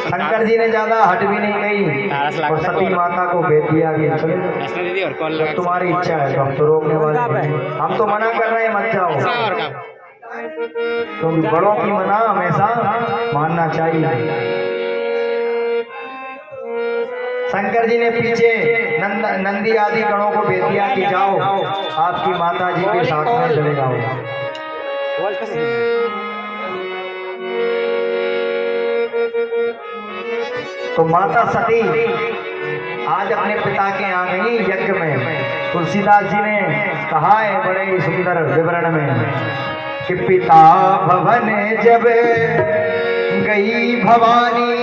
शंकर जी ने ज्यादा हट भी नहीं गई और सती माता को भेज दिया गया। जब तुम्हारी इच्छा है तो हम तो रोकने वाले नहीं। हम तो मना कर रहे हैं मत जाओ, क्योंकि बड़ों की मना हमेशा मानना चाहिए। शंकर जी ने पीछे नंदी आदि गणों को भेज दिया कि जाओ आपकी माता जी के साथ में चले जाओ। तो माता सती आज अपने पिता के यहाँ गई यज्ञ में। तुलसीदास जी ने कहा है बड़े ही सुंदर विवरण में कि पिता भवन जब गई भवानी,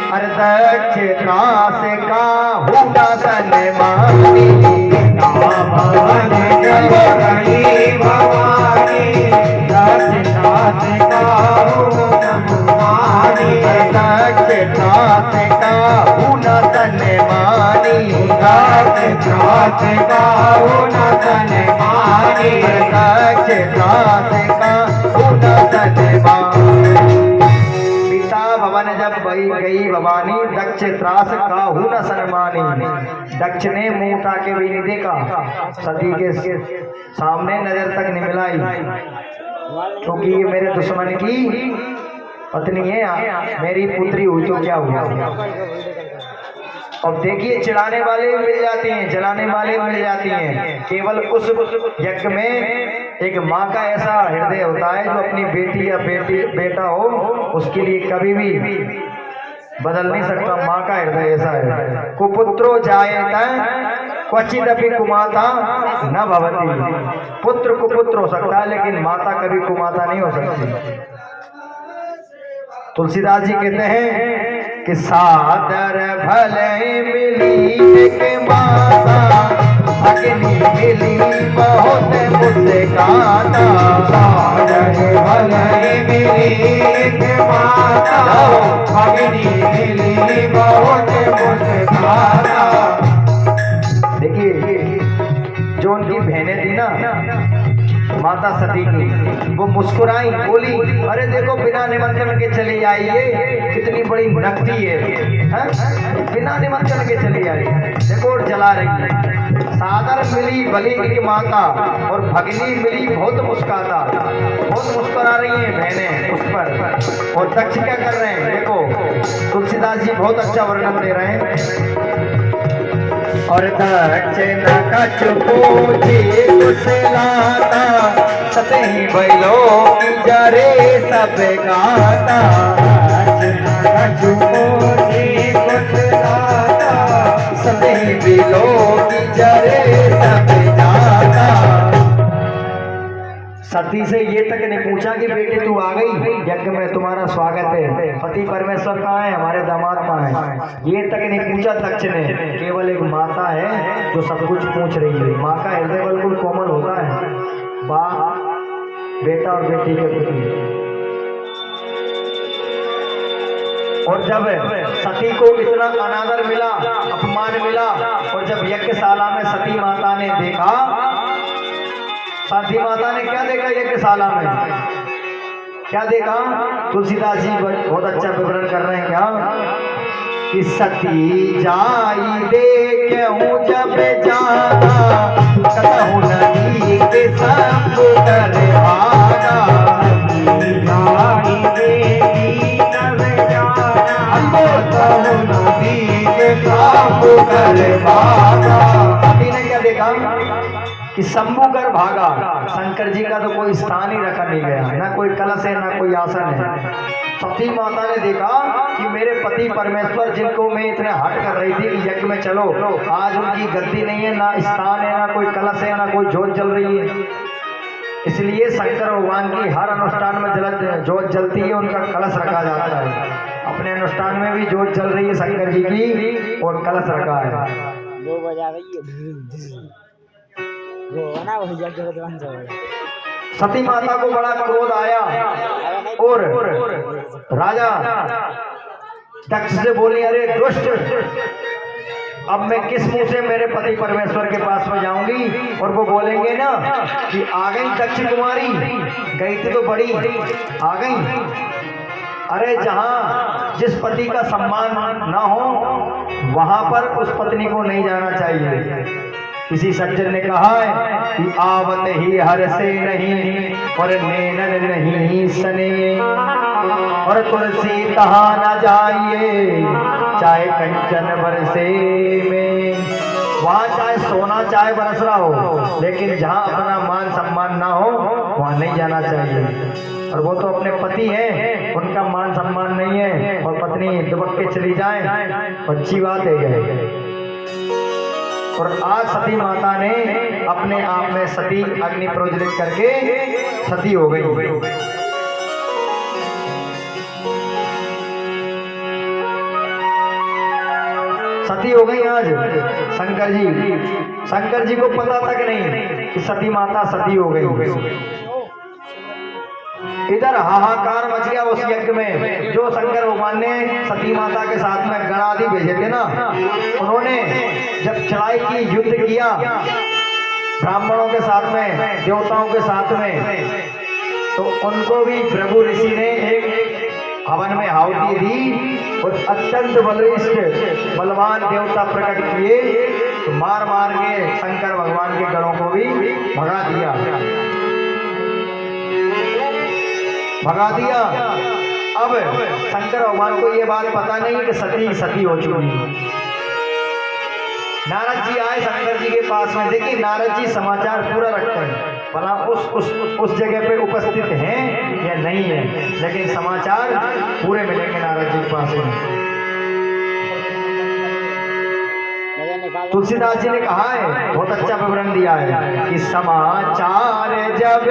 दक्ष त्रास का हुआ तन मानी। भवन जब गई भवानी, दक्ष त्रास का हुआ तन मानी। दक्ष त्रास का हुआ तन मानी। दक्ष त्रास का हुआ तन मानी। दक्ष त्रास का हुआ तन मानी। भवन जब गई भवानी, दक्ष त्रास काहू न सन्मानी। दक्ष ने मुंह उठा के भी नहीं देखा, सती के सामने नजर तक नहीं मिलाई, क्योंकि ये मेरे दुश्मन की पत्नी है, मेरी पुत्री हुई तो क्या हुआ। अब देखिए चिढ़ाने वाले भी मिल जाती हैं, जलाने वाले मिल जाती हैं। केवल उस यज्ञ में एक माँ का ऐसा हृदय होता है जो अपनी बेटी या बेटा हो उसके लिए कभी भी बदल नहीं सकता। माँ का हृदय ऐसा है। कुपुत्रो जायेत क्वचिदपि कुमाता न भवति। पुत्र कुपुत्र हो सकता है लेकिन माता कभी कुमाता नहीं हो सकती। तुलसीदास जी कहते हैं कि सादर भले मिली के माता, अग्नि मिली बहुत मुस्काता। सादर भले मिली के माता, अग्नि मिली बहुत मुस्काता। देखिए जो उनकी बहनें थी ना माता सती की, वो मुस्कुराई, बोली अरे देखो बिना निमंत्रण के चली आई, ये कितनी बड़ी नकदी है, बिना निमंत्रण के चली आई, देखो और जला रही है। सादर मिली भली की माता और भगनी मिली बहुत मुस्काता, बहुत मुस्कुरा रही है बहनें उस पर। और दक्ष क्या कर रहे हैं देखो, तुलसीदास जी बहुत अच्छा वर्णन दे रहे हैं। और दक्ष न कछु पूछी कुशलाता, सतही बैलो की जरे सब गाता। दक्ष न कछु पूछी कुशलाता, सतही बैलो की जरे सब गाता। सती से ये तक ने पूछा कि बेटे तू आ गई, यज्ञ में तुम्हारा स्वागत है। पति परमेश्वर कहाँ है, हमारे दामाद कहाँ है, ये तक ने पूछा दक्ष ने। केवल एक माता है जो सब कुछ पूछ रही है। माँ का हृदय बिल्कुल कोमल होता है, बाप बेटा और बेटी के प्रति। और जब सती को इतना अनादर मिला, अपमान मिला, और जब यज्ञशाला में सती माता ने देखा, सती माता ने क्या देखा यज्ञशाला में, क्या देखा? तुलसीदास जी बहुत अच्छा विवरण कर रहे हैं क्या कि सती जाई देखूं जब जाना, कहूं नदी के समुद्र भागा। जाई देखी जब जाना, कहूं नदी के समुद्र भागा। सती ने क्या देखा कि शंभुकर भागा। शंकर जी का तो कोई स्थान ही रखा नहीं गया, ना कोई कलश है ना कोई आसन है। सती माता ने देखा कि मेरे पति परमेश्वर जिनको मैं इतने हट कर रही थी कि यज्ञ में चलो, आज उनकी गद्दी नहीं है, ना स्थान है, ना कोई कलश है, ना कोई जोत जल रही है। इसलिए शंकर भगवान की हर अनुष्ठान में जोत जलती है, उनका कलश रखा जाता है। अपने अनुष्ठान में भी जोत जल रही है शंकर जी की और कलश रखा है। सती माता को बड़ा क्रोध आया और राजा दक्ष से बोली अरे दुष्ट, अब मैं किस मुंह से मेरे पति परमेश्वर के पास में जाऊंगी और वो बोलेंगे ना कि आ गई दक्ष कुमारी, गई थी तो बड़ी आ गई। अरे जहाँ जिस पति का सम्मान ना हो वहां पर उस पत्नी को नहीं जाना चाहिए। किसी सज्जन ने कहा है कि आवत ही हर से नहीं और नैनन नहीं सने, और तुलसी तहा न जाइए चाहे कंचन बरसे में। वहां चाहे सोना चाहे बरस रहा हो, लेकिन जहां अपना मान सम्मान ना हो वहां नहीं जाना चाहिए। और वो तो अपने पति हैं, उनका मान सम्मान नहीं है और पत्नी दुबक के चली जाए तो अच्छी बात है। और आज सती माता ने अपने आप में सती अग्नि प्रज्वलित करके सती हो गई। सती हो गई आज शंकर जी को पता तक नहीं कि सती माता सती हो गई। इधर हाहाकार मच गया उस यज्ञ में। जो शंकर भगवान ने सती माता के साथ में गणादि भेजे थे ना, उन्होंने जब चढ़ाई की, युद्ध किया ब्राह्मणों के साथ में, देवताओं के साथ में, तो उनको भी भृगु ऋषि ने एक हवन में आहुति दी और अत्यंत बलिष्ठ बलवान देवता प्रकट किए, तो मार मार के शंकर भगवान के गणों को भी भगा दिया। अब शंकर भगवान को ये बात पता नहीं कि सती सती हो चुकी। नारद जी आए शंकर जी के पास में। देखिए नारद जी समाचार पूरा रखते हैं, भला उस जगह पे उपस्थित हैं या नहीं है, लेकिन समाचार पूरे मिलेंगे नारद जी के पास में। तुलसीदास जी ने कहा है, बहुत अच्छा विवरण दिया है कि समाचार जब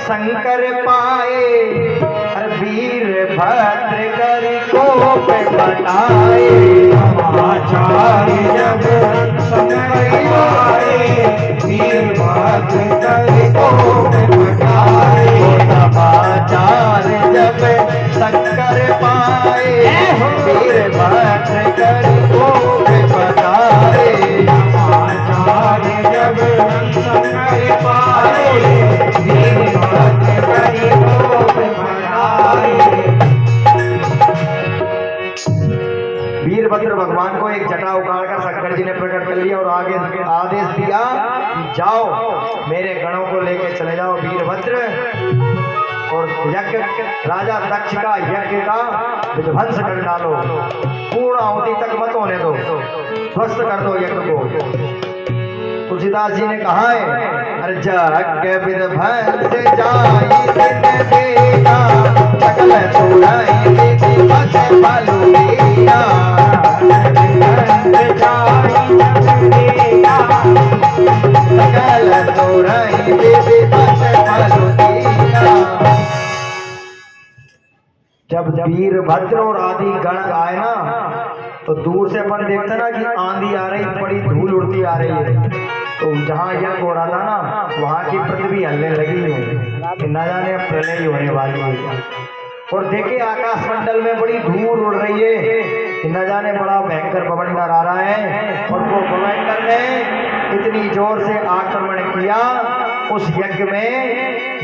शंकर पाए, वीर भद्र कर कोप बताए। समाचार जब शंकर पाए, वीर भद्र कर कोप बताए। समाचार जब शंकर पाए, वीर भद्र कर कोप बताए। समाचार जब शंकर पाए, वीर भद्र कर कोप बताए। वीरभद्र भगवान को एक जटा उखाड़ कर शंकर जी ने प्रकट कर लिया और आगे आदेश दिया कि जाओ मेरे गणों को लेकर चले जाओ वीरभद्र, और यज्ञ राजा दक्ष का यज्ञ का विध्वंस कर डालो, पूर्ण आहुति तक मत होने दो, ध्वस्त कर दो यज्ञ को। तुलसीदास जी ने कहा है, अरे यज्ञ विध्वंस जाई देगा, सकल तुराई देती बस फल दिया। सकल तुराई देती बस फल दिया। जब वीरभद्र और आदि गण आए ना, तो दूर से अपन देखते ना कि आंधी आ रही, बड़ी धूल उड़ती आ रही है, तो जहाँ यज्ञ हो रहा था ना वहाँ की पृथ्वी हलने लगी है कि न जाने प्रलय ही होने वाली है। और देखे आकाश मंडल में बड़ी धूल उड़ रही है कि न जाने बड़ा भयंकर बवंडर आ रहा है। और वो बवंडर ने इतनी जोर से आक्रमण किया उस यज्ञ में।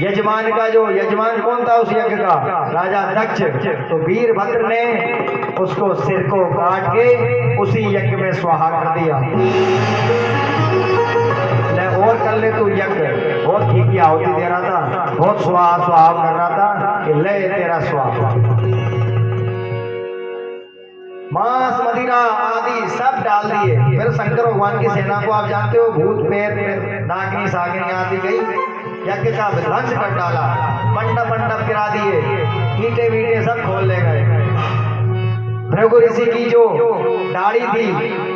यजमान का जो यजमान कौन था उस यज्ञ का? राजा दक्ष। तो वीरभद्र ने उसको सिर को काट के उसी यज्ञ में स्वाहा कर दिया। और कर ले तू यज्ञ, बहुत ठीक की आहुति दे रहा था, बहुत स्वाहा स्वाहा कर रहा था कि ले तेरा स्वाहा। मांस मदिरा आदि सब डाल दिए। फिर शंकर भगवान की सेना को आप जानते हो, भूत प्रेत नागिनी सागिनी आदि गई, यज्ञ का विध्वंस कर डाला, मंडप मंडप गिरा दिए, ईंटे वीटे सब खोल ले गए। भृगु ऋषि की जो दाढ़ी थी,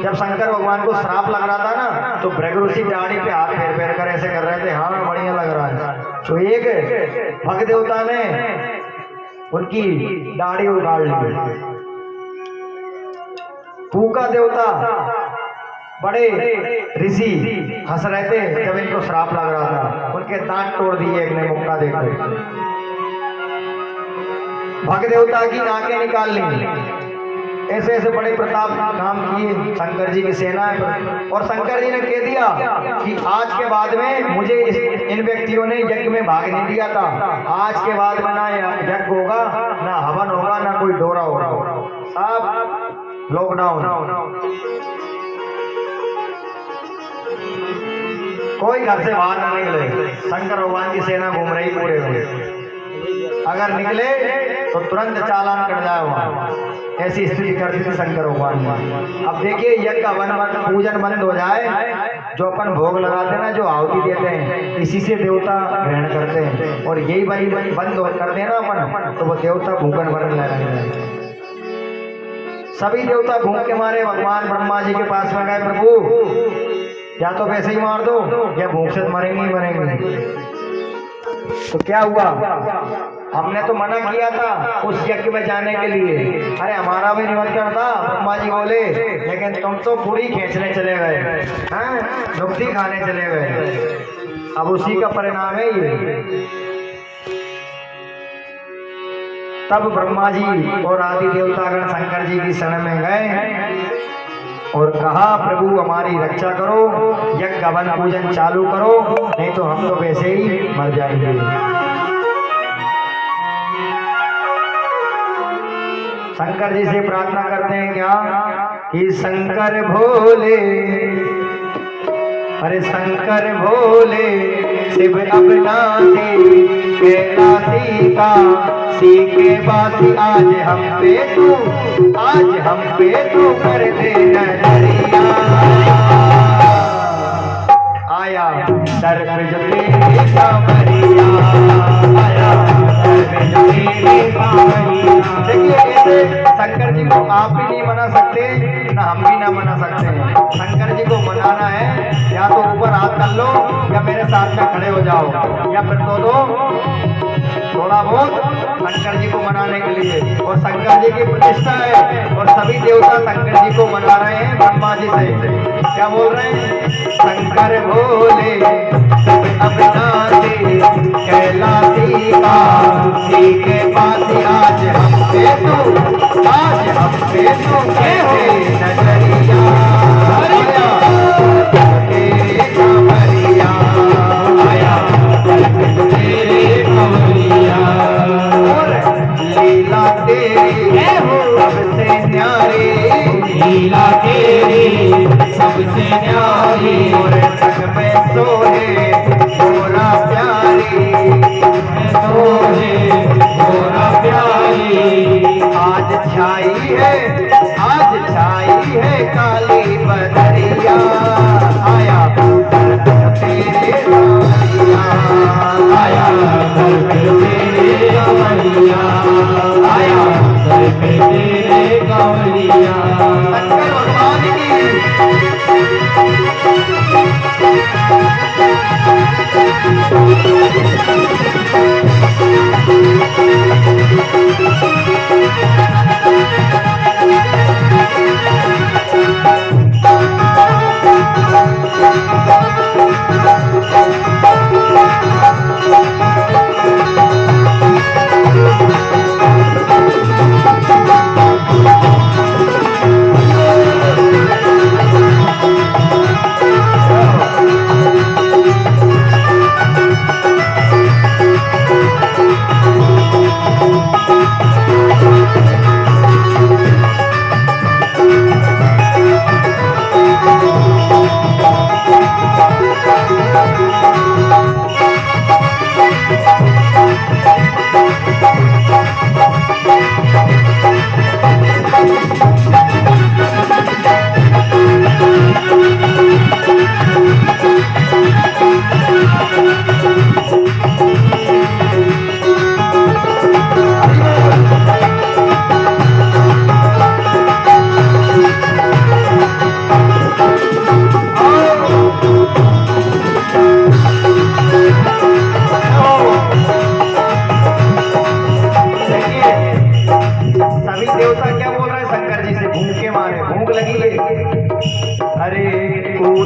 जब शंकर भगवान को श्राप लग रहा था ना, तो भृगु ऋषि दाढ़ी पे हाथ फेर फेर कर ऐसे कर रहे थे, हाँ बढ़िया लग रहा है। तो एक भग देवता ने उनकी दाढ़ी उगाड़ ली। फूका देवता बड़े ऋषि हंस रहे थे जब इनको श्राप लग रहा था, उनके दांत तोड़ दिए एक ने मुक्का देकर। भग देवता की नाकें निकाल ली, ऐसे ऐसे बड़े प्रताप काम किए शंकर जी की सेना और शंकर जी ने कह दिया कि आज के बाद में मुझे इन व्यक्तियों ने यज्ञ में भाग नहीं दिया था, आज के बाद में ना यज्ञ होगा, ना हवन होगा, ना कोई डोरा होगा, सब लॉकडाउन, कोई घर से बाहर ना निकले। शंकर भगवान की सेना घूम रही पूरे में, अगर निकले तो तुरंत चालान कट जाए वहाँ, ऐसी स्थिति कर दी थी शंकर भगवान ने। अब देखिए यज्ञ का पूजन बंद हो जाए, जो अपन भोग लगाते हैं ना, जो आहुति देते हैं, इसी से देवता ग्रहण करते हैं, और यही बंद कर देना अपन तो वो देवता भूखन भरने लगेंगे। सभी देवता भूख के मारे भगवान ब्रह्मा जी के पास में गए, प्रभु या तो वैसे ही मार दो या भूख से मरेंगे ही मरेंगे। तो क्या हुआ, हमने तो मना किया था उस यज्ञ में जाने के लिए, अरे हमारा भी निमंत्रण था, ब्रह्मा जी बोले, लेकिन तुम तो पूरी खींचने चले गए, नुक्ति खाने चले गए। अब उसी का परिणाम है ये। तब ब्रह्मा जी और आदि देवतागण शंकर जी की शरण में गए और कहा, प्रभु हमारी रक्षा करो, यज्ञ हवन पूजन चालू करो, नहीं तो हम तो वैसे ही मर जाएंगे। शंकर जी से प्रार्थना करते हैं क्या कि शंकर भोले, अरे शंकर भोले शिव अविनाशी कैलाशी का सीखे बासी, आज हम पे तू, आज हम पे तू कर दे नजरिया, आया दर पे जो तेरी सावरिया, आया दर पे जो तेरी सावरिया। देखिए ऐसे शंकर जी को आप भी नहीं मना सकते, ना हम भी ना मना सकते हैं। शंकर जी को मनाना है, या तो ऊपर हाथ कर लो या मेरे साथ में खड़े हो जाओ, या फिर दो थोड़ा बहुत शंकर जी को मनाने के लिए। और शंकर जी की प्रतिष्ठा है और सभी देवता शंकर जी को मना रहे हैं ब्रह्मा जी से। क्या बोल रहे हैं, शंकर भोले अविनाशी कैलाशी का सीखे बासी, आज हम पे तू, आज हम पे तू कैसे नजरिया, तेरे कांवरिया, आया तेरे कांवरिया, लीला तेरी सबसे न्यारी, लीला तेरी सबसे न्यारी, और तक में सोहे थोड़ा प्यारी, सोहे थोड़ा प्यारी, आज छाई है, आज छाई है काली बदरिया, आया तेरे कांवरिया, आया तेरे कांवरिया, आया तेरे कांवरिया। शंकर भगवान की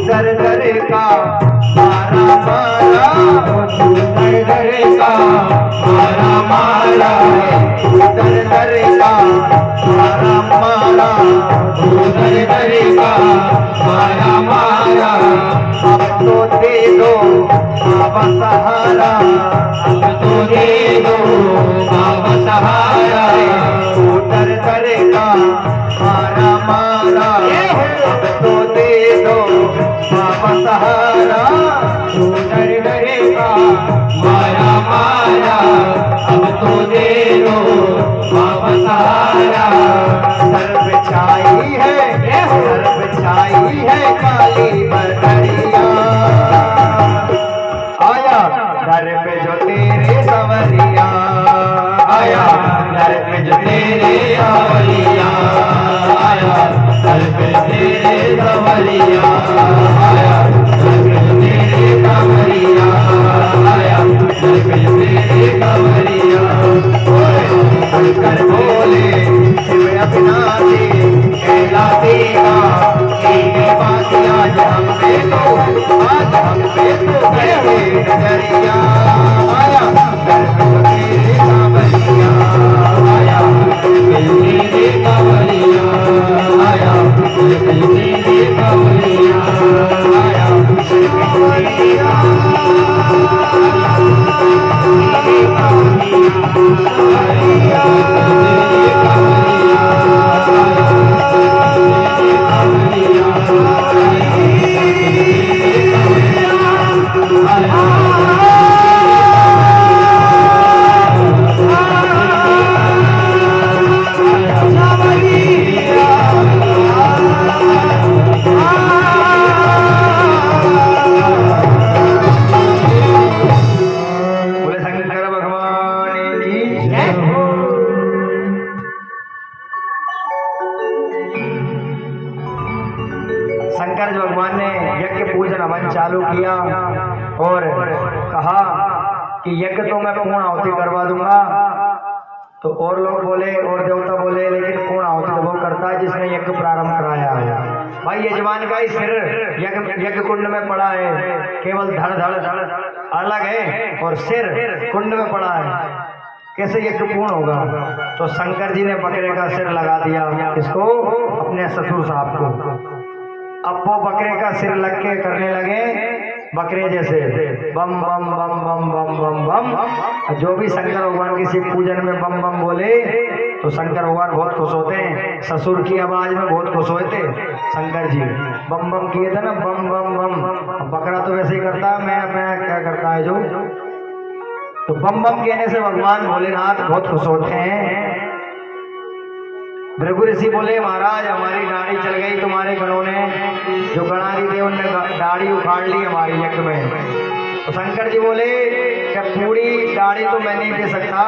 दर दर का मारा मारा, दर दर का मारा मारा, दर दर का मारा मारा। तू दर दर का मारा मारा, अब तो दे दो बाबा सहारा, अब तो दे दो बाबा सहारा, तू दर दर का मारा मारा, अब तो दे दो बाबा सहारा, तू दर दर का मारा मारा, अब तो दे दो बाबा सहारा। सर पे छाई है, सर पे छाई है काली बदरिया, आया दर पे जो तेरे सवरिया, आया दर पे जो तेरे सावलिया, आया दर पे तेरे सवलिया, आया दर पे जो तेरे कंवरिया, आया दर पे जो तेरे कंवरिया। शंकर बोले शिव अविनाशी कहलाते का, एक बात आज हम पे तो, आज हम पे तो गए नजरिया, आया दर पे जो तेरे सवरिया, आया दर पे जो तेरे कंवरिया, आया दर पे जो तेरे कंवरिया, आया सवरिया, बोले शंकर भगवान की जय हो। शंकर जी भगवान ने यज्ञ पूजन हवन चालू किया और कहा कि यज्ञ तो मैं पूर्ण आहुति करवा दूंगा। तो और लोग बोले और देवता बोले लेकिन पूर्ण आहुति तो वो करता है जिसने यज्ञ प्रारंभ कराया है। भाई यजमान का ही सिर यज्ञ कुंड में पड़ा है, केवल धड़ धड़ धड़ अलग है और सिर कुंड में पड़ा है, कैसे यज्ञ पूर्ण होगा। तो शंकर जी ने बकरे का सिर लगा दिया इसको, अपने ससुर साहब को। अब वो बकरे का सिर लग के करने लगे बकरे जैसे बम बम बम बम बम बम बम। जो भी शंकर भगवान के शिव पूजन में बम बम बोले तो शंकर भगवान बहुत खुश होते हैं। ससुर की आवाज में बहुत खुश हुए थे शंकर जी, बम बम किए थे ना, बम बम बम। बकरा तो वैसे ही करता है, मैं क्या करता है जो, तो बम बम कहने से भगवान भोलेनाथ बहुत खुश होते हैं। भृगु ऋषि बोले महाराज हमारी दाढ़ी चल गई तुम्हारे गणों ने, जो गणारी थे उनने दाढ़ी उखाड़ ली हमारी यज्ञ में। तो शंकर जी बोले क्या पूरी दाढ़ी तो मैं नहीं दे सकता,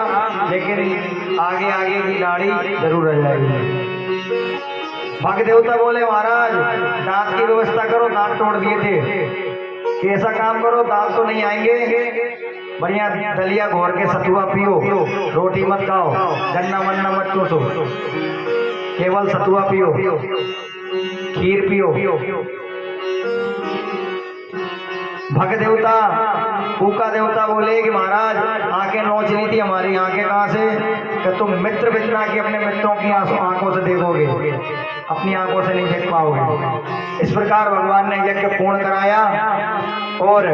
लेकिन आगे आगे की दाढ़ी जरूर रह जाएगी। भग देवता बोले महाराज दांत की व्यवस्था करो, दांत तोड़ दिए थे, कि ऐसा काम करो दांत तो नहीं आएंगे, बढ़िया दलिया घोर के सतुआ पियो, रोटी मत खाओ, गन्ना वन्ना मत चूसो, केवल सतुआ पियो, खीर पियो। भग देवता फूका देवता बोले कि महाराज आंखें नोच ली थी हमारी, आंखें कहाँ से, कि तुम मित्र बितना के अपने मित्रों की आंखों से देखोगे, अपनी आंखों से नहीं देख पाओगे। इस प्रकार भगवान ने यज्ञ पूर्ण कराया और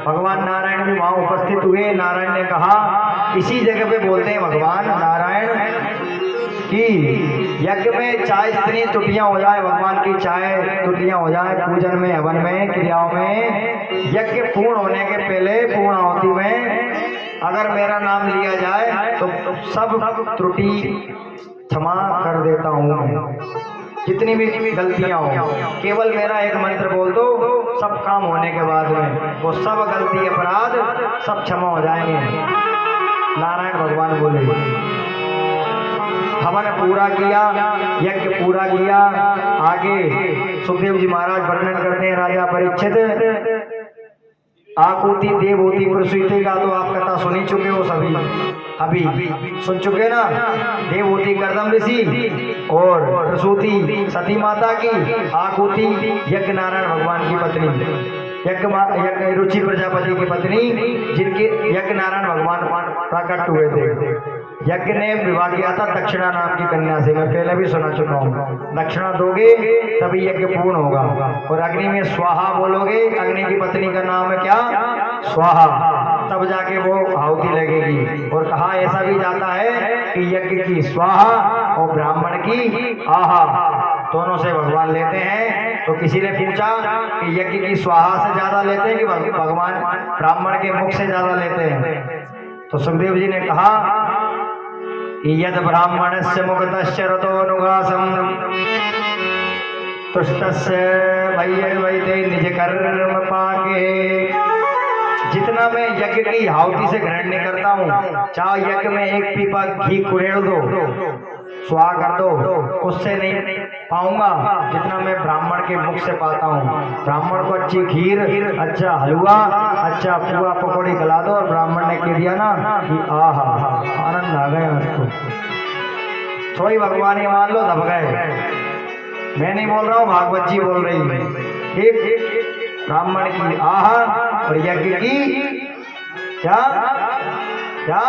भगवान नारायण भी वहां उपस्थित हुए। नारायण ने कहा, इसी जगह पे बोलते हैं भगवान नारायण कि यज्ञ में चाहे जितनी त्रुटियां हो जाए, भगवान की चाहे त्रुटियां हो जाए पूजन में, हवन में, क्रियाओं में, यज्ञ पूर्ण होने के पहले पूर्ण आहुति में अगर मेरा नाम लिया जाए तो सब त्रुटि क्षमा कर देता हूँ मैं, जितनी भी गलतियां हो, केवल मेरा एक मंत्र बोल दो, सब काम होने के बाद में वो सब गलती अपराध सब क्षमा हो जाएंगे। नारायण भगवान बोले। हवन पूरा किया, यज्ञ पूरा किया। आगे सुखदेव जी महाराज वर्णन करते हैं, राजा परीक्षित आकुति देवहूति प्रसूति का तो आप कथा सुन ही चुके हो सभी, अभी सुन चुके ना। देवहूति गर्दम ऋषि और प्रसूति सती माता की, आकुति यज्ञ नारायण भगवान की पत्नी, यज्ञ रुचि प्रजापति की पत्नी, जिनके यज्ञ नारायण भगवान प्रकट हुए थे। यज्ञ ने विवाह किया था दक्षिणा नाम की कन्या से, मैं पहले भी सुना चुका हूँ। दक्षिणा दोगे तभी यज्ञ पूर्ण होगा। और अग्नि में स्वाहा बोलोगे, अग्नि की पत्नी का नाम है क्या? स्वाहा, तब जाके वो आहुति लगेगी। और कहा ऐसा भी जाता है कि यज्ञ की स्वाहा और ब्राह्मण की आहा, दोनों से भगवान लेते हैं। तो किसी ने पूछा कि यज्ञ की स्वाहा से ज्यादा लेते हैं कि भगवान ब्राह्मण के मुख से ज्यादा लेते हैं? तो सुखदेव जी ने कहा यद ब्राह्मणस्य मुखतस्य रतोनुगासम तुष्टस्य वैते निज कर्म पाके। जितना मैं यज्ञ की आहुति से ग्रहण नहीं करता हूँ, चाहे यज्ञ में एक पीपा घी कुरेड़ दो, स्वाहा कर दो, उससे नहीं पाऊंगा जितना मैं ब्राह्मण के मुख से पाता हूँ। ब्राह्मण को अच्छी खीर, अच्छा हलवा, अच्छा पुआ पकौड़ी खिला दो और ब्राह्मण ने कह दिया ना कि आहा आनंद आ गया उसको, थोड़ी भगवान ही मान लो दब गए। मैं नहीं बोल रहा हूँ, भागवत जी बोल रही है। ठीक, ब्राह्मण की आहा और यज्ञ की क्या क्या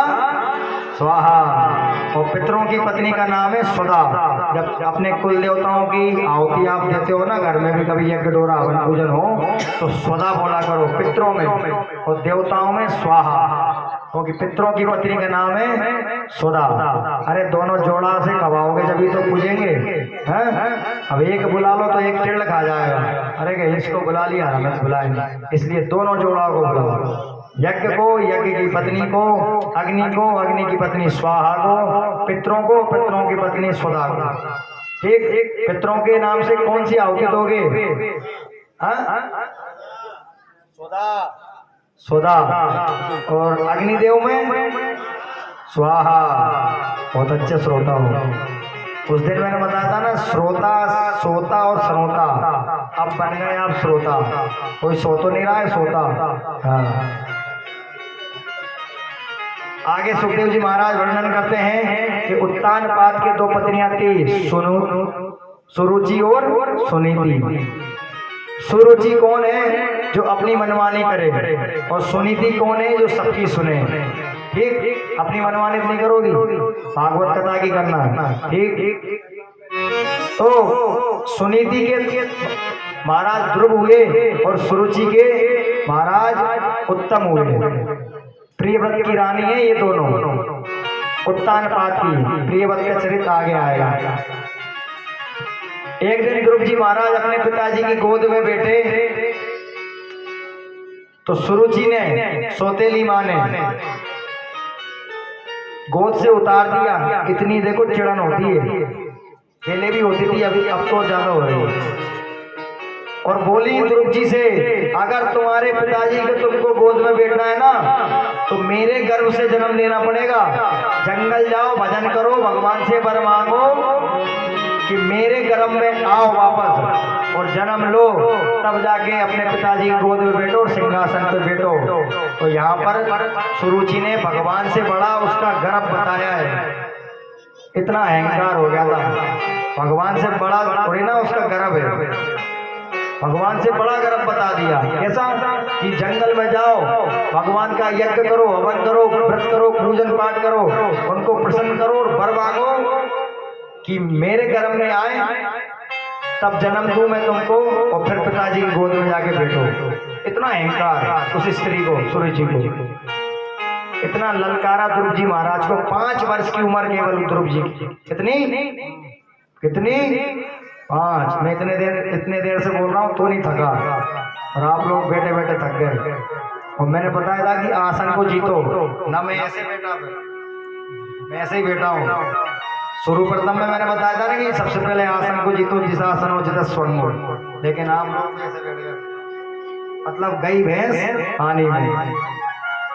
स्वाहा। और पितरों की पत्नी का नाम है सुधा। जब अपने कुल देवताओं की आहुति आप देते हो ना, घर में भी कभी यज्ञ डोरा हवन पूजन हो तो सुधा बोला करो पितरों में, और देवताओं में स्वाहा, क्योंकि पितरों की पत्नी का नाम है सुधा। अरे दोनों जोड़ा से खवाओगे जब तो पूजेंगे हैं? अब एक बुला लो तो एक टेढ़ खा जाएगा, अरे इसको बुला लिया रमेश बुलाएंगे, इसलिए दोनों जोड़ा को बुलाओ। यज्ञ को यज्ञ की पत्नी को, अग्नि को अग्नि की पत्नी स्वाहा को, पितरों को पितरों की पत्नी सुधा को। ठीक, पितरों के नाम से कौन सी आहुति दोगे? सुधा। और अग्निदेव में स्वाहा। बहुत अच्छे श्रोता हो। उस दिन मैंने बताया था ना, श्रोता सोता और श्रोता, अब बन गए आप श्रोता। कोई सो तो नहीं रहा है, सोता। हाँ। आगे सुखदेव जी महाराज वर्णन करते हैं कि उत्तानपाद के दो पत्नियां थी, सुरुचि और सुनीति। सुरुचि कौन है? जो अपनी मनमानी करे, और सुनीति कौन है? जो सबकी सुने। ठीक, अपनी मनमानी नहीं करोगी, भागवत कथा की करना। ठीक, तो सुनीति के महाराज ध्रुव हुए और सुरुचि के महाराज उत्तम हुए। प्रियव्रत की रानी है ये दोनों, उत्तानपाद की। प्रियव्रत का चरित्र आगे आएगा। एक दिन ध्रुव जी महाराज अपने पिताजी की गोद में बैठे, तो सुरुचि ने, सौतेली मां ने गोद से उतार दिया। इतनी देखो चिड़न होती है, पहले भी होती थी, अभी अब तो ज्यादा हो रही है। और बोली ध्रुव जी से, अगर तुम्हारे पिताजी के तुमको गोद में बैठना है ना, तो मेरे गर्भ से जन्म लेना पड़ेगा। जंगल जाओ, भजन करो, भगवान से वर मांगो कि मेरे गर्भ में आओ वापस और जन्म लो, तब जाके अपने पिताजी की गोद में बैठो और सिंहासन पर बैठो। तो यहाँ पर सुरुचि ने भगवान से बड़ा उसका गर्भ बताया है। इतना अहंकार हो गया था, भगवान से बड़ा थोड़ी ना उसका गर्भ है। भगवान से बड़ा गर्भ बता दिया। कैसा? कि जंगल में जाओ, भगवान का यज्ञ करो, हवन करो, व्रत करो, पूजन पाठ करो, उनको प्रसन्न करो और वर मांगो कि मेरे गर्भ में आए, तब जन्म दूं मैं तुमको, और फिर पिताजी की गोद में जाके बैठो। इतना अहंकार उस स्त्री को, सुरुचि को, इतना ललकारा ध्रुव जी महाराज को। 5 वर्ष की उम्र केवल ध्रुव जी की। कितनी 5। मैं इतने देर से बोल रहा हूँ तो नहीं थका, और आप लोग बैठे बैठे थक गए। और मैंने बताया था कि आसन को जीतो ना, मैं ऐसे बैठा, मैं ऐसे ही बैठा हूँ। शुरू प्रथम में मैंने बताया था ना कि सबसे पहले आसन को जीतो, जिस आसन हो जितना स्वर्ण। लेकिन आप लोग ऐसे बैठ गए, मतलब गई भैंस पानी में,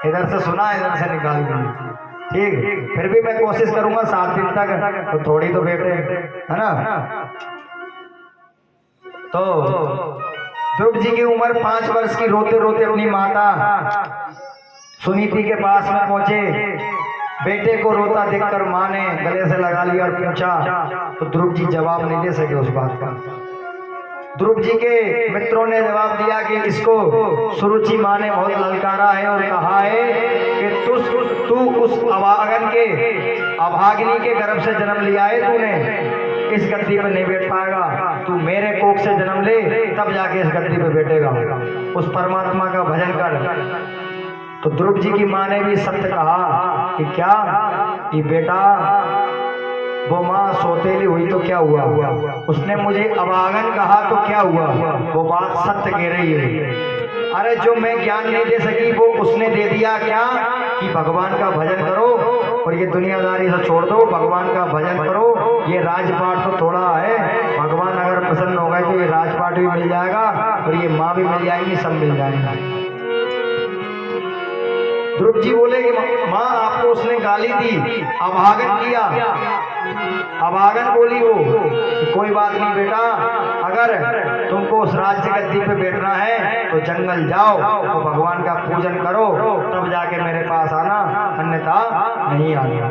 इधर से सुना इधर से निकाल दी। ठीक, फिर भी मैं कोशिश करूंगा 7 दिन तक, तो थोड़ी तो बैठे, है ना। तो ध्रुव जी की उम्र 5 वर्ष की। रोते रोते अपनी माता सुनीति के पास में पहुंचे। बेटे को रोता देखकर मां ने गले से लगा लिया और पूछा, तो ध्रुव जी जवाब नहीं दे सके उस बात का। ध्रुव जी के मित्रों ने जवाब दिया कि इसको सुरुचि मां ने बहुत ललकारा है और कहा है कि तू उस अभागन के अभागिनी के गर्भ से जन्म लिया है तूने, इस गद्दी पे नहीं बैठ पाएगा। तू मेरे कोख से जन्म ले, तब जाके इस गद्दी पे बैठेगा। उस परमात्मा का भजन कर। तो ध्रुव जी की माँ ने भी सत्य कहा कि क्या कि बेटा वो माँ सौतेली हुई तो क्या हुआ, उसने मुझे अभागन कहा तो क्या हुआ, वो बात सत्य कह रही है। अरे जो मैं ज्ञान नहीं दे सकी वो उसने दे दिया, क्या कि भगवान का भजन करो और ये दुनियादारी से छोड़ दो, भगवान का भजन करो। ये राजपाट तो थोड़ा है, भगवान अगर प्रसन्न होगा तो ये राजपाट भी मिल जाएगा और ये माँ भी मिल जाएगी, सब मिल जाएगा। ध्रुव जी बोले कि माँ आपको उसने गाली दी, अभागन किया, अभागन बोली वो कि कोई बात नहीं बेटा, अगर तुमको उस राज्य गद्दी पे बैठना है तो जंगल जाओ तो भगवान का पूजन करो, तब जाके मेरे पास आना, अन्यथा नहीं आना।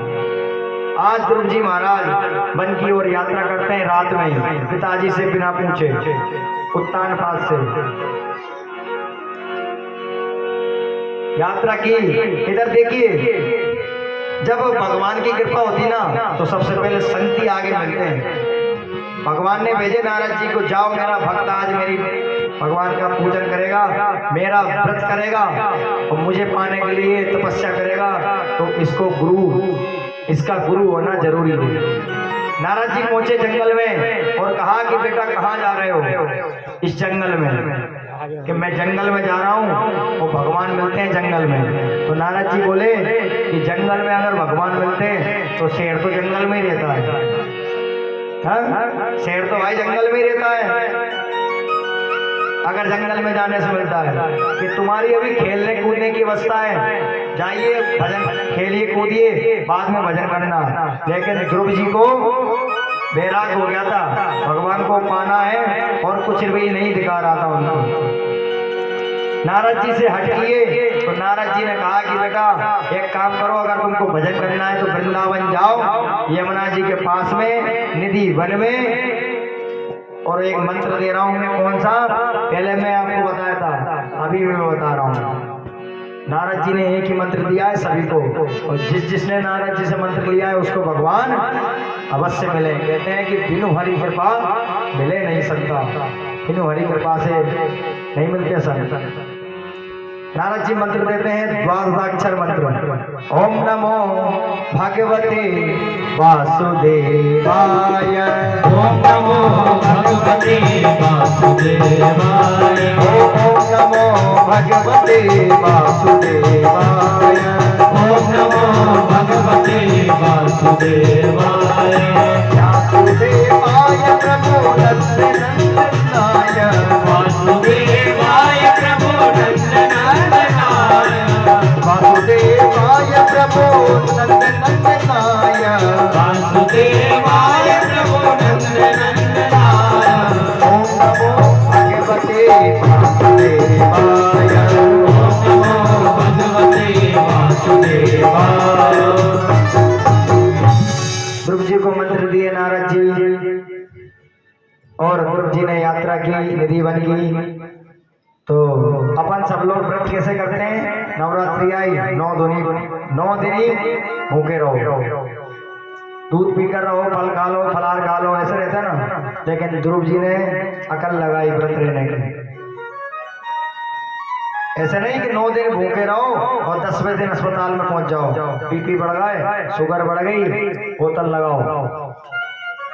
आज ध्रुव जी महाराज वन की ओर यात्रा करते हैं रात में, पिताजी से बिना पूछे उत्तान पास से यात्रा की। इधर देखिए, जब भगवान की कृपा होती ना तो सबसे पहले संति आगे मिलते हैं। भगवान ने भेजे नारद जी को, जाओ मेरा भक्त आज मेरी भगवान का पूजन करेगा, मेरा व्रत करेगा और मुझे पाने के लिए तपस्या करेगा, तो इसको इसका गुरु होना जरूरी है। नारद जी पहुंचे जंगल में और कहा कि बेटा कहाँ जा रहे हो? इस जंगल में। कि मैं जंगल में जा रहा हूँ, वो भगवान मिलते हैं जंगल में। तो नारद जी बोले कि जंगल में अगर भगवान मिलते हैं तो शेर तो जंगल में ही रहता है, हाँ? शेर तो भाई जंगल में ही रहता है, अगर जंगल में जाने से मिलता है। कि तुम्हारी अभी खेलने कूदने की अवस्था है, जाइए भजन खेलिए कूदिए, बाद में भजन करना। लेकिन ध्रुव जी को बैराग हो गया था, भगवान को पाना है और कुछ भी नहीं दिखा रहा था उनको। नारद जी से हटिए तो नारद जी ने कहा कि बेटा एक काम करो, अगर तुमको भजन करना है तो वृंदावन जाओ, यमुना जी के पास में निधि वन में, और एक मंत्र दे रहा हूँ मैं। कौन सा? पहले मैं आपको बताया था, अभी मैं बता रहा हूँ। नारद जी ने एक ही मंत्र दिया है सभी को, और जिसने नारद जी से मंत्र लिया है उसको भगवान अवश्य मिले। कहते हैं कि बिनु हरि कृपा मिले नहीं सकता, बिनु हरि कृपा से नहीं मिलते सब। नारद जी मंत्र देते हैं, द्वादशाक्षर मंत्र। ओम नमो भगवते वासुदेवाय, ओम नमो भगवते वासुदेवाय, ओम नमो भगवते वासुदेवाय, ओम नमो भगवते वासुदेवाय, वासुदेवाय प्रभो नंदनाय, वासुदेवाय प्रभो नंदनाय, वासुदेवाय प्रभो नंदनाय, वासुदेवाय प्रभो नंदनाय, ओम नमो भगवते वासुदेवाय, ओम नमो भगवते वासुदेवाय। ध्रुव जी को मंत्र दिए नारद जी, और ध्रुव जी ने यात्रा की, निधि वन की। तो अपन सब लोग व्रत कैसे करते हैं? नवरात्रि आई, 9 दिन भूखे रहो, दूध पीकर रहो, फल खा लो, फलार खा लो, ऐसे रहता है ना। लेकिन ध्रुव जी ने अकल लगाई व्रत रहने की। ऐसे नहीं कि 9 दिन भूखे रहो और 10वें दिन अस्पताल में पहुंच जाओ, बीपी बढ़ गए, शुगर बढ़ गई, बोतल लगाओ,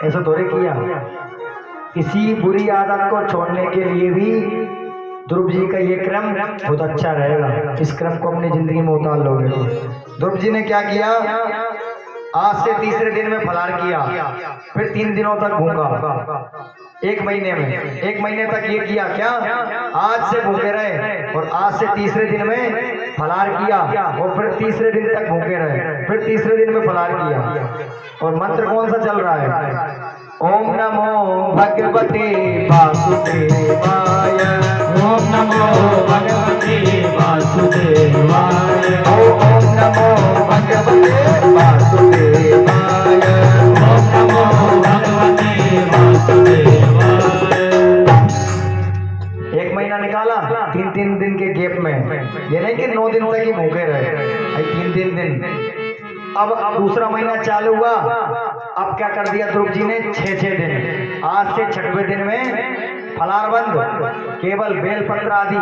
ऐसा थोड़ी किया। किसी बुरी आदत को छोड़ने के लिए भी ध्रुव जी का ये क्रम बहुत अच्छा रहेगा। इस क्रम को अपनी जिंदगी में उतार लोगे। ध्रुव जी ने क्या किया? आज से तीसरे दिन में फलार किया, फिर 3 दिनों तक भूखा। 1 महीने में 1 महीने तक ये किया। क्या? आज से भूखे रहे और आज से तीसरे दिन में फलार किया और फिर तीसरे दिन तक भूखे रहे, फिर तीसरे दिन में फलार किया। और मंत्र कौन सा चल रहा है? ओम नमो भगवते वासुदेवाय, ओम नमो भगवते वासुदेवाय, ओम नमो भगवते वासुदेवाय, ओम नमो भगवते वासुदेवाय। 1 महीना निकाला, 3 3 दिन के गैप में, ये नहीं कि 9 दिन तक ही भूखे रहे, भाई 3 दिन। अब दूसरा महीना चालू हुआ, अब क्या कर दिया ध्रुव जी ने, 6 दिन। आज से 6वें दिन में फलाहार बंद, केवल बेलपत्र आदि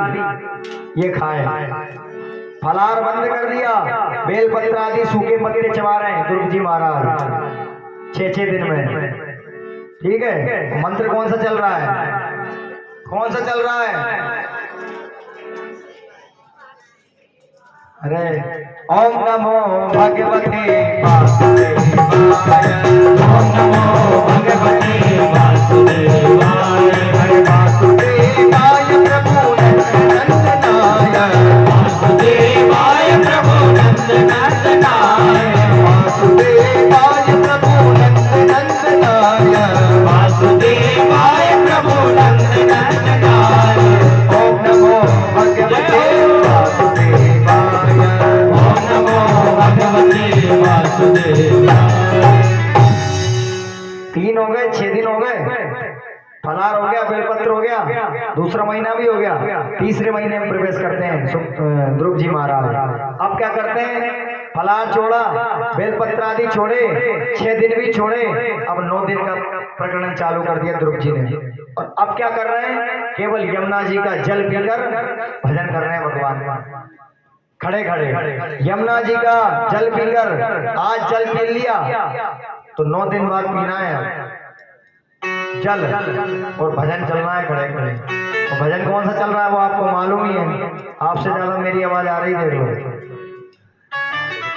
ये खाए। फलाहार बंद कर दिया, बेलपत्र आदि सूखे पत्ते चबा रहे हैं ध्रुव जी महाराज 6 दिन में। ठीक है, मंत्र कौन सा चल रहा है, कौन सा चल रहा है? अरे ओम नमो भगवते वासुदेवाय, ओम नमो भगवते वासुदेवाय, हरे वासुदेवाय प्रभु नंदनाय, वासुदेवाय प्रभु नंदनाय, वासुदेवाय प्रभु नंदनाय, वासुदेवाय प्रभु नंदनाय। ओम नमो भगवते वासुदेवाय। ओम नमो भगवते वासुदेवाय। 3 हो गए, 6 दिन हो गए, फलाहार हो गया, बेलपत्र हो गया, दूसरा महीना भी हो गया, तीसरे महीने में प्रवेश करते हैं ध्रुव जी महाराज। अब क्या करते हैं, फलाहार छोड़ा, बेलपत्र आदि छोड़े, 6 दिन भी छोड़े, अब 9 दिन का प्रकरण चालू कर दिया ध्रुव जी ने। और अब क्या कर रहे हैं, केवल यमुना जी का जल पीकर भजन कर रहे हैं भगवान का, खड़े खड़े यमुना जी का जल पीकर। आज जल पी लिया तो 9 दिन बाद पीना है जल, और भजन चलना है खड़े खड़े। और भजन कौन सा चल रहा है वो आपको मालूम ही है, आपसे ज्यादा मेरी आवाज आ रही है।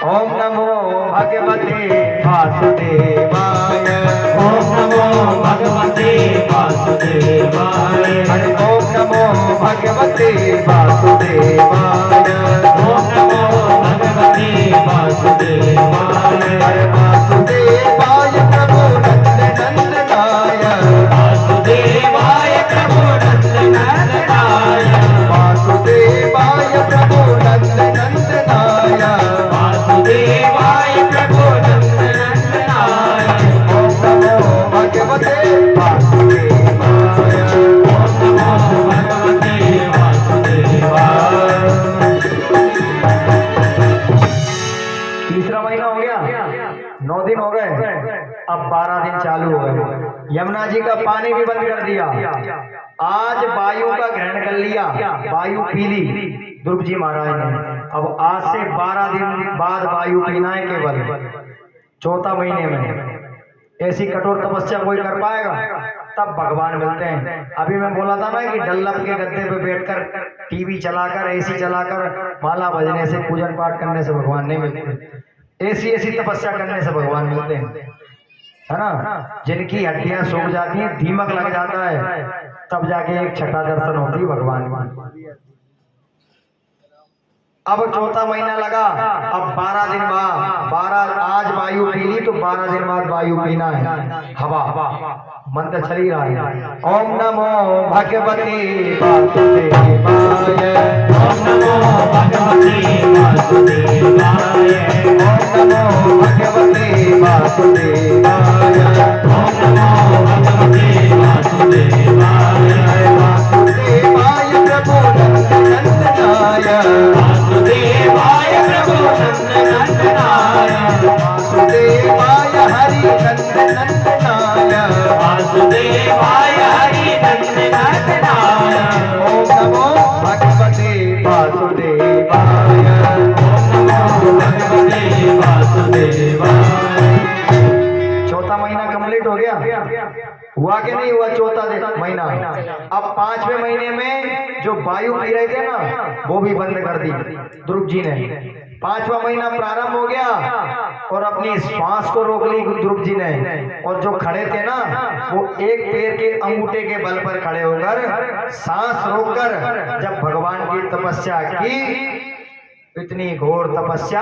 ओम नमो भगवते वासुदेवाय, ओम नमो भगवते वासुदेवाय, हरे ओम नमो भगवते वासुदेवाय, ओम नमो भगवते वासुदेवाय, हरे वासुदेवाय प्रभु नंदनाय, वासुदेवाय प्रभु नंदनाय, वासुदेवाय प्रभु नंदनाय, वासुदेवाय प्रभु नंदनाय। ओम नमो भगवते वासुदेवाय। ओम नमो भगवते वासुदेवाय। तीसरा महीना हो गया, 9 दिन हो गए, अब 12 दिन चालू हो गए। यमुना जी का पानी भी बंद कर दिया। आज वायु का ग्रहण कर लिया, वायु पी ली ध्रुव जी महाराज ने। अब आज से 12 दिन बाद वायु पीना है केवल, 4था महीने में। ऐसी कठोर तपस्या कोई कर पाएगा, तब भगवान मिलते हैं। अभी मैं बोला था ना कि डल्लभ के गद्दे पे बैठकर टीवी चलाकर, एसी चलाकर माला भजने से, पूजन पाठ करने से भगवान नहीं मिलते। ऐसी तपस्या करने से भगवान मिलते हैं, है ना। जिनकी हड्डियां सूख जाती हैं, दीमक लग जाता है, तब जाके एक छठा दर्शन होती है भगवान की। अब 4था महीना लगा, अब 12 दिन बाद, 12 आज वायु पी ली तो 12 दिन बाद वायु पीना है, हवा। मंत्र चल ही रहा है, ओम नमो भगवते वासुदेवाय, ओम नमो भगवते वासुदेवाय, ओम नमो भगवते वासुदेवाय, ओम नमो भगवते वासुदेवाय, वासुदेवाय प्रभु नंदनाय, वासुदेवाय प्रभु नंदनाय, वासुदेवाय हरि नंदनाय, वासुदेवाय हरि नंदनाय। ओम नमो भगवते वासुदेवाय। ओम नमो भगवते वासुदेवाय। 4था महीना कंप्लीट हो गया, हुआ कि नहीं हुआ 4था महीना। अब 5वें महीने में जो वायु पी रहे थे ना, वो भी बंद कर दी ध्रुव जी ने। 5वां महीना प्रारंभ हो गया और अपनी श्वास को रोक ली ध्रुव जी ने। और जो खड़े थे ना, वो एक पैर के अंगूठे के बल पर खड़े होकर सांस रोककर जब भगवान की तपस्या की, इतनी घोर तपस्या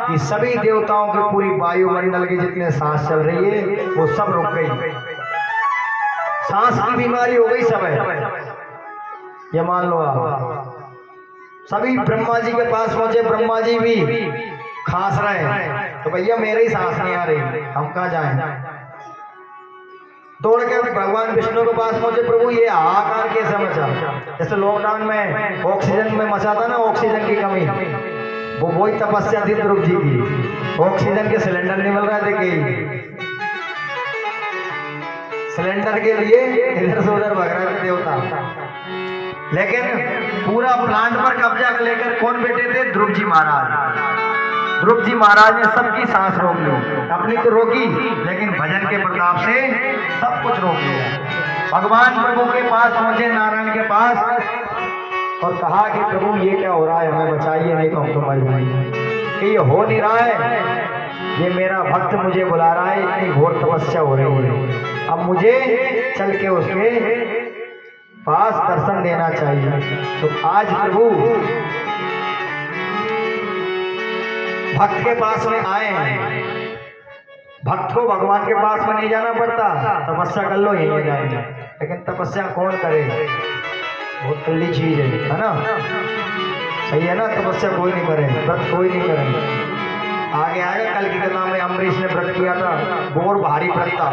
कि सभी देवताओं की पूरी वायुमंडल की जितने सांस चल रही है वो सब रुक गई। सांस की बीमारी हो गई सब है, ये मान लो आप। सभी ब्रह्मा जी के पास पहुंचे, ब्रह्मा जी भी खांस रहे, तो भैया मेरे ही सांस नहीं आ रही, हम कहाँ जाएं। दौड़ के भगवान विष्णु के पास पहुंचे, प्रभु ये हाहाकार कैसे मचा। जैसे लॉकडाउन में ऑक्सीजन में मचा था ना, ऑक्सीजन की कमी, वो वही तपस्या थी ध्रुव जी की। ऑक्सीजन के सिलेंडर नहीं मिल रहे थे कहीं, सिलेंडर के लिए इधर से उधर भग रहे थे देवता। लेकिन पूरा प्लांट पर कब्जा लेकर कौन बैठे थे? ध्रुव जी महाराज। ध्रुव जी महाराज ने सबकी सांस रोक ली, अपनी तो रोकी लेकिन भजन के प्रताप से सब कुछ रोक लिया। भगवान प्रभु के पास पहुंचे, नारायण के पास, और कहा कि प्रभु ये क्या हो रहा है, हमें बचाइए नहीं तो हम तो मर जाएंगे। कि ये हो नहीं रहा है, ये मेरा भक्त मुझे बुला रहा है, इतनी घोर तपस्या हो रही है, अब मुझे चल के उसके पास दर्शन देना चाहिए। तो आज प्रभु भक्त के पास में आए हैं। भक्त को भगवान के पास में नहीं जाना पड़ता, तपस्या कर लो यही जाएंगे। लेकिन तपस्या कौन करे, बहुत खुली चीज है ना, सही है ना। तपस्या कोई नहीं करे, व्रत कोई नहीं करे। आगे आएगा कल की कथा में, अम्बरीश ने व्रत किया था, बोर भारी व्रत था,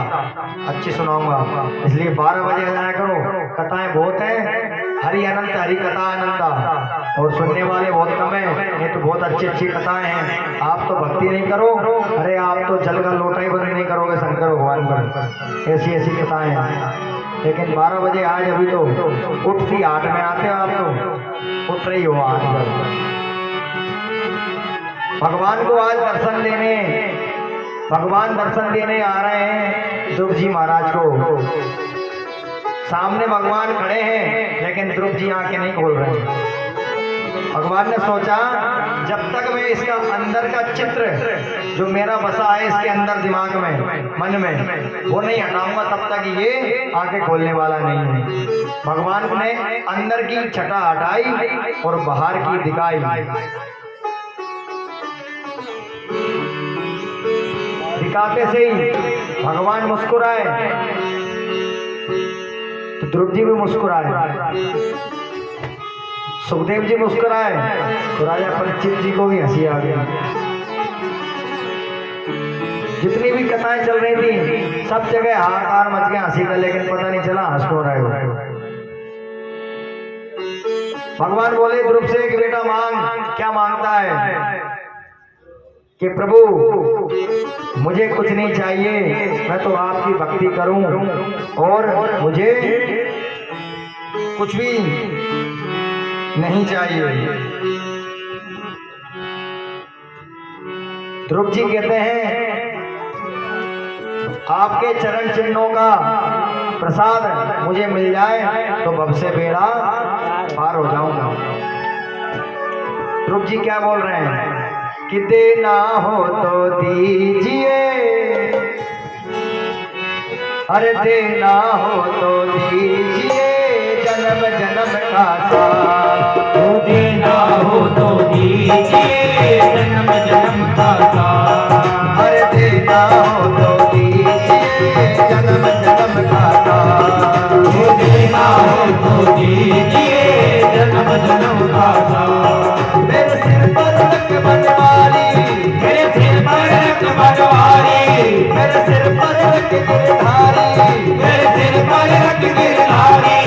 अच्छी सुनाऊंगा, इसलिए 12 बजे आया करो। कथाएं बहुत हैं, हरि अनंत हरि कथा अनंता, और सुनने वाले बहुत कम है। ये तो बहुत अच्छी अच्छी कथाएं हैं। आप तो भक्ति नहीं करो, अरे आप तो जल का लोटा ही बंद नहीं करोगे शंकर भगवान पर, ऐसी ऐसी कथाएं हैं। लेकिन 12 बजे आज अभी तो उठती 8 में आते हो, आप तो उठ रही हो 8 बजे। भगवान को आज दर्शन देने, भगवान दर्शन देने आ रहे हैं ध्रुव जी महाराज को। सामने भगवान खड़े हैं लेकिन ध्रुव जी आंखें नहीं खोल रहे हैं। भगवान ने सोचा जब तक मैं इसका अंदर का चित्र जो मेरा बसा है इसके अंदर दिमाग में, मन में, वो नहीं हटाऊंगा तब तक ये आंखें खोलने वाला नहीं है। भगवान ने अंदर की छटा हटाई और बाहर की दिखाई। दिखाते से ही भगवान मुस्कुराए तो ध्रुव जी भी मुस्कुराए, सुखदेव जी मुस्कुराए तो राजा परीक्षित जी को भी हंसी आ गई। जितनी भी कथाएं चल रही थी सब जगह हाहाकार मच गया हंसी का, लेकिन पता नहीं चला हंस क्यों रहे हो। भगवान बोले ध्रुव से कि बेटा मांग, क्या मांगता है? कि प्रभु मुझे कुछ नहीं चाहिए, मैं तो आपकी भक्ति करूं और मुझे कुछ भी नहीं चाहिए। ध्रुव जी कहते हैं आपके चरण चिन्हों का प्रसाद मुझे मिल जाए तो भव से बेड़ा पार हो जाऊंगा। ध्रुव जी क्या बोल रहे हैं कि देना हो तो दीजिए, अरे देना हो तो दीजिए जन्म जन्म का साथ, देना हो तो दीजिए जन्म जन्म का साथ, अरे देना हो तो दीजिए जन्म जन्म का साथ, देना हो तो दीजिए जन्म जन्म का साथ। मेरे सिर पर रख बनवारी, मेरे सिर पर रख बनवारी, मेरे सिर पर रख गिरधारी, मेरे सिर पर रख गिरधारी,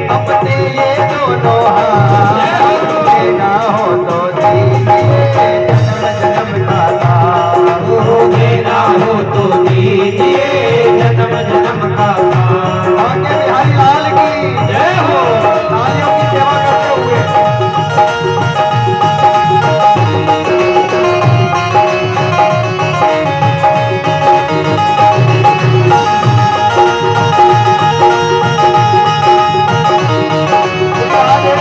अपने ये दोनों हाथ देना हो तो दीजिए जन्म जन्म का साथ, देना हो तो दीजिए जन्म जन्म का साथ। आगे बिहारी लाल की जय हो। तालियों की सेवा करते हुए राधे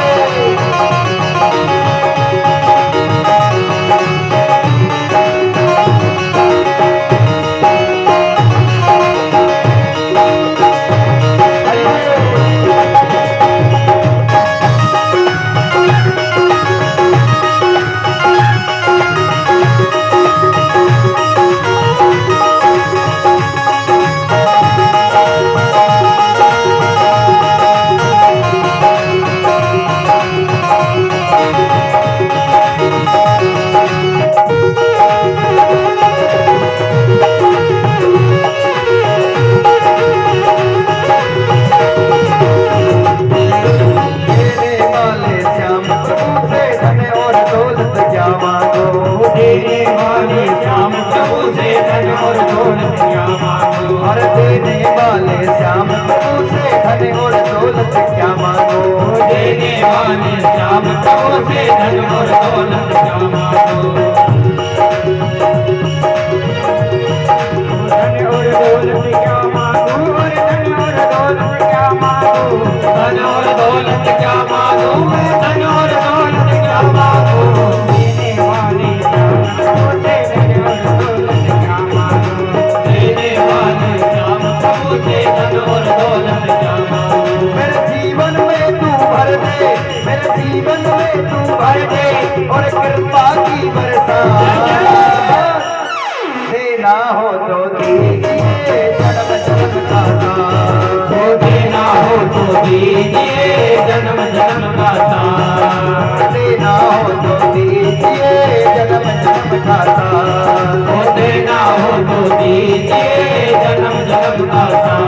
धन और दौलत क्या मांगो धन और दौलत क्या मांगो और धन और दौलत क्या मांगो धन और दौलत क्या मांगो मैं धन और दौलत क्या मांगो देने वाले श्याम प्रभु से धन और दौलत क्या मांगो देने वाले श्याम प्रभु से धन और दौलत क्या मांगो मेरे जीवन में तू भर दे, मेरे जीवन में तू भर दे और कृपा की बरसात देना हो तो दीजिए जन्म जन्म का साथ। तो देना हो तो दीजिए जन्म जन्म का साथ देना हो तो दीजिए जन्म जन्म का साथ। तो देना हो तो दीजिए जन्म जन्म का साथ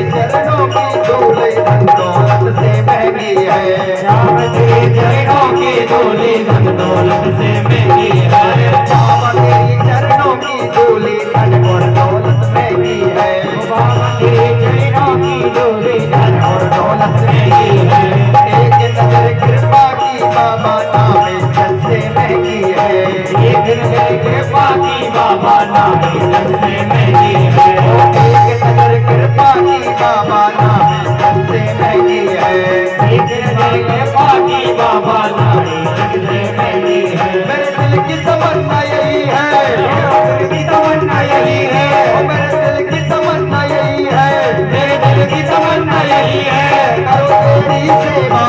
चरणों की धूल धन दौलत से महंगी है। श्याम तेरे चरणों की धूली धन दौलत से महंगी है बाबा तेरी चरणों की धूल धन और दौलत महंगी है। बाबा तेरे चरणों की धूली धन और दौलत महंगी है एक नजर कृपा की बाबा नाम इज्जत से महंगी है। एक नजर कृपा की बाबा नाम इज्जत से महंगी है एक नजर कृपा की बाबा नाम इज्जत से महंगी है। एक नजर कृपा की बाबा नाम इज्जत से महंगी है मेरे दिल की तमन्ना यही है, दिल की तमन्ना यही है मेरे दिल की तमन्ना यही है। मेरे दिल की तमन्ना यही है करो तेरी सेवा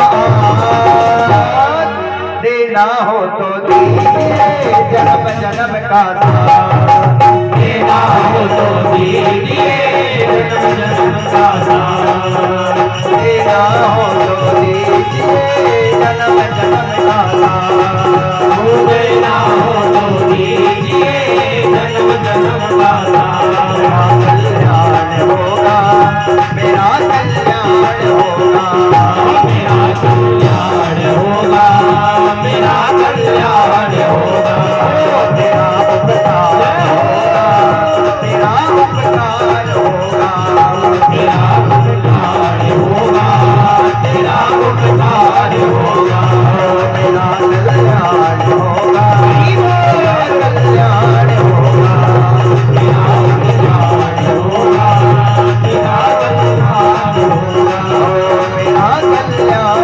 देना हो तो दीजिए जन्म जन्म का साथ। देना हो तो दीजिए जन्म जन्म का साथ देना हो तो दीजिए जन्म जन्म का साथ। देना हो तो दीजिए जन्म जन्म का साथ मेरा कल्याण होगा, मेरा कल्याण होगा। मेरा कल्याण होगा मेरा कल्याण होगा तेरा उपकार होगा, तेरा उपकार होगा। तेरा उपकार होगा तेरा उपकार होगा मेरा कल्याण होगा, मेरा कल्याण होगा। तेरा कल्याण होगा तेरा कल्याण होगा मेरा कल्याण।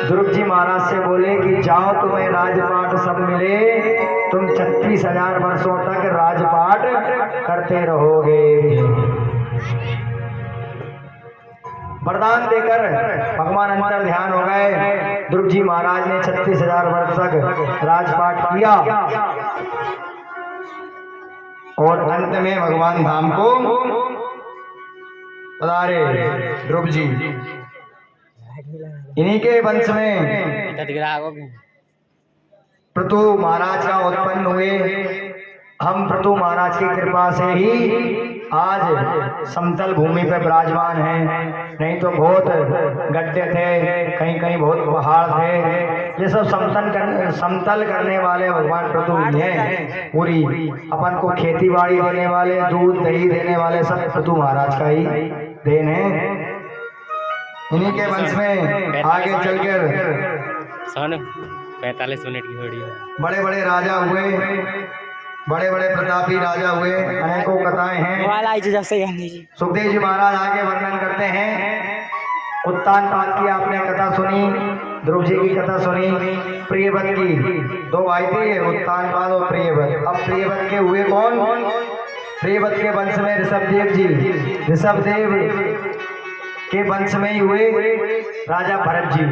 ध्रुव जी महाराज से बोले कि जाओ तुम्हें राजपाट सब मिले, तुम 36,000 वर्षों तक राजपाट करते रहोगे। वरदान देकर भगवान अंतर ध्यान हो गए। ध्रुव जी महाराज ने 36,000 वर्ष तक राजपाट किया और अंत में भगवान धाम को पधारे ध्रुव जी। इन्हीं के वंश में पृथु महाराज का उत्पन्न हुए। हम पृथु महाराज की कृपा से ही आज समतल भूमि पे विराजमान हैं, नहीं तो बहुत गड्ढे थे, कहीं कहीं बहुत पहाड़ थे। ये सब समतल करने वाले भगवान पृथु ही हैं। पूरी अपन को खेती बाड़ी देने वाले, दूध दही देने वाले सब पृथु महाराज का ही देन है। इन्हीं के वंश में आगे चलकर 45 मिनट की वीडियो बड़े बड़े राजा हुए, बड़े बड़े प्रतापी राजा हुए, अनेकों कथाएं हैं। सुखदेव जी महाराज आगे वर्णन करते हैं। उत्तानपाद की आपने कथा सुनी, ध्रुव जी की कथा सुनी, प्रियव्रत की। दो भाई थे, उत्तानपाद और प्रियव्रत। अब प्रियव्रत के हुए कौन? प्रियव्रत के वंश में ऋषभदेव जी, ऋषभदेव के वंश में ही हुए राजा भरत जी।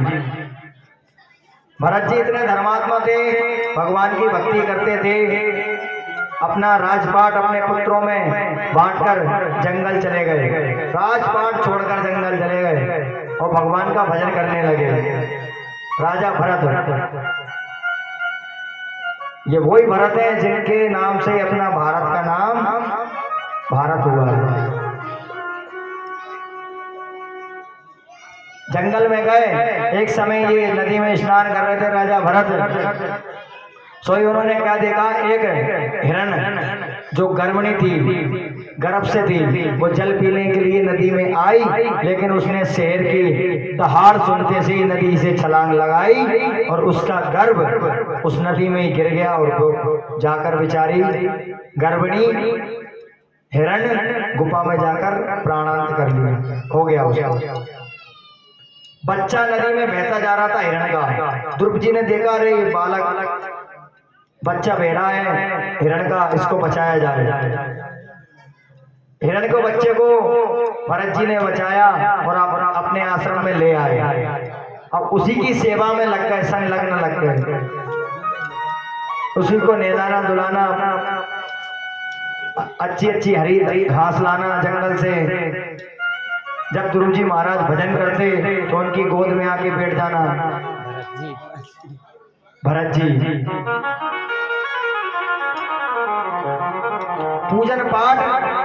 भरत जी इतने धर्मात्मा थे, भगवान की भक्ति करते थे, अपना राजपाट अपने पुत्रों में बांटकर जंगल चले गए, राजपाट छोड़कर जंगल चले गए और भगवान का भजन करने लगे। राजा भरत, ये वही भरत है जिनके नाम से अपना भारत का नाम भारत हुआ है। जंगल में गए, एक समय ये नदी में स्नान कर रहे थे राजा भरत, सोई उन्होंने क्या देखा, एक हिरण जो गर्भणी थी, गर्भ से थी, वो जल पीने के लिए नदी में आई, लेकिन उसने शेर की दहाड़ सुनते से नदी से छलांग लगाई और उसका गर्भ उस नदी में गिर गया और वो जाकर बेचारी गर्भणी हिरण गुफा में जाकर प्राणांत कर लिया, हो गया उसका। बच्चा नदी में बहता जा रहा था हिरण का, ध्रुव जी ने देखा, अरे ये बालक बच्चा बह रहा है हिरण का, इसको बचाया जाए। हिरण को, बच्चे को भरत जी ने बचाया और अपने आश्रम में ले आए। अब उसी की सेवा में लग गए, संलग्न लग गए, उसी को नहलाना धुलाना, अच्छी अच्छी हरी घास लाना जंगल से। जब ध्रुव जी महाराज भजन करते तो उनकी गोद में आके बैठ जाना। भरत जी पूजन पाठ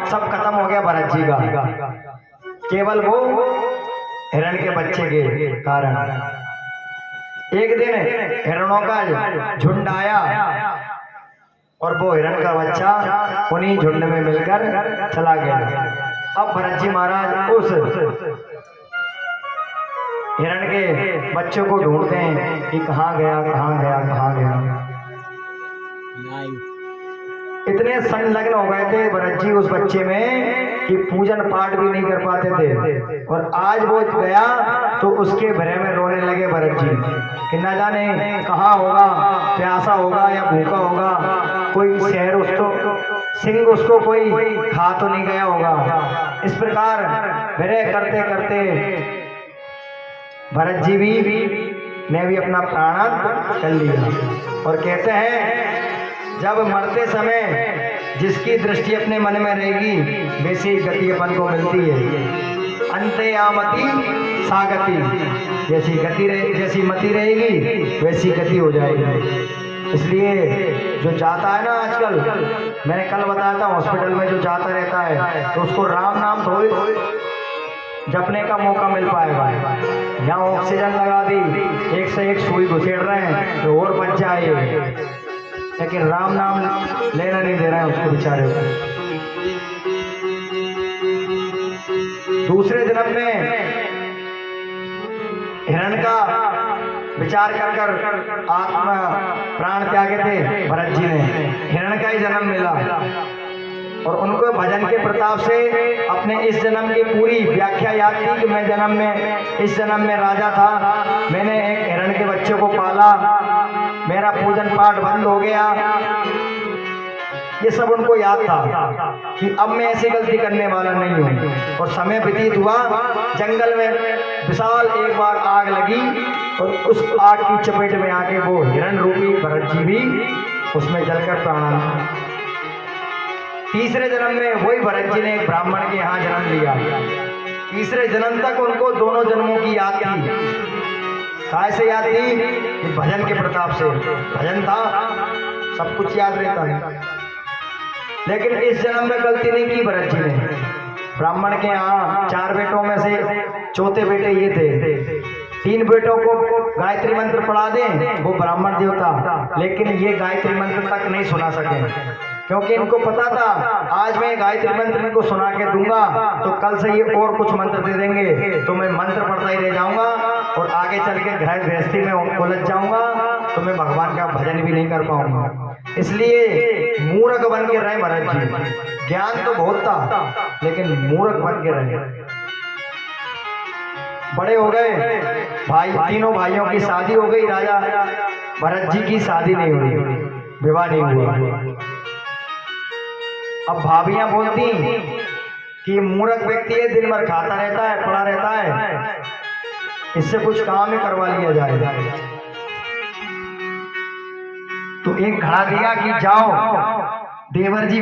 सब खत्म हो गया भरत जी का, केवल वो हिरण के बच्चे के कारण। एक दिन हिरणों का झुंड आया और वो हिरण का बच्चा उन्हीं झुंड में मिलकर चला गया। अब भरत जी महाराज उस हिरण के बच्चों को ढूंढते हैं कि कहाँ गया, कहाँ गया, कहाँ गया। इतने संलग्न हो गए थे भरत जी उस बच्चे में कि पूजन पाठ भी नहीं कर पाते थे। और आज वो गया तो उसके भरे में रोने लगे भरत जी कि न जाने कहाँ होगा, प्यासा होगा या भूखा होगा, कोई शहर उसको सिंह उसको कोई खा तो नहीं गया होगा। इस प्रकार भरे करते करते भरत जी ने भी अपना प्राणांत कर लिया। और कहते हैं जब मरते समय जिसकी दृष्टि अपने मन में रहेगी वैसी गति अपन को मिलती है। अंतयामति सागति, जैसी मति रहेगी वैसी गति हो जाएगी। इसलिए जो जाता है ना आजकल, मैंने कल बताया था हॉस्पिटल में जो जाता रहता है तो उसको राम नाम थोड़ी जपने का मौका मिल पाएगा। यहाँ ऑक्सीजन लगा दी, एक से एक सुई घुसेड़ रहे हैं तो और बच जाए, लेकिन राम नाम लेना नहीं दे रहे हैं उसको बेचारे को। दूसरे जन्म में हिरण का विचार कर कर आत्मा प्राण त्यागे थे भरत जी ने, हिरण का ही जन्म मिला और उनको भजन के प्रताप से अपने इस जन्म की पूरी व्याख्या याद थी कि मैं इस जन्म में राजा था, मैंने एक हिरण के बच्चे को पाला, मेरा पूजन पाठ बंद हो गया। ये सब उनको याद था कि अब मैं ऐसी गलती करने वाला नहीं हूँ। और समय व्यतीत हुआ, जंगल में विशाल एक बार आग लगी और उस आग की चपेट में आके वो हिरण रूपी भरत जी भी उसमें जलकर प्राण। तीसरे जन्म में वही भरत जी ने एक ब्राह्मण के यहाँ जन्म लिया। तीसरे जन्म तक उनको दोनों जन्मों की याद थी। काय से याद थी कि भजन के प्रताप से, भजन था सब कुछ याद रहता है। लेकिन इस जन्म में गलती नहीं की भरत जी ने। ब्राह्मण के यहाँ 4 बेटों में से चौथे बेटे ये थे। 3 बेटों को गायत्री मंत्र पढ़ा दें वो ब्राह्मण देवता, लेकिन ये गायत्री मंत्र तक नहीं सुना सके, क्योंकि इनको पता था आज मैं गायत्री मंत्र इनको सुना के दूंगा तो कल से ये और कुछ मंत्र दे देंगे तो मैं मंत्र पढ़ता ही रह जाऊंगा और आगे चल के घर गृहस्थी में उलझ जाऊंगा तो मैं भगवान का भजन भी नहीं कर पाऊंगा। इसलिए मूर्ख बन के रहे भरत जी। ज्ञान तो बहुत था लेकिन मूर्ख बन के रहे। बड़े हो गए भाई, तीनों भाइयों की शादी हो गई, राजा भरत जी की शादी नहीं हुई, विवाह नहीं हुआ। अब भाभियां बोलती कि मूर्ख व्यक्ति है, दिन भर खाता रहता है, पड़ा रहता है, इससे कुछ काम ही करवा लिया जाए। तो एक घड़ा दिया कि जाओ देवर जी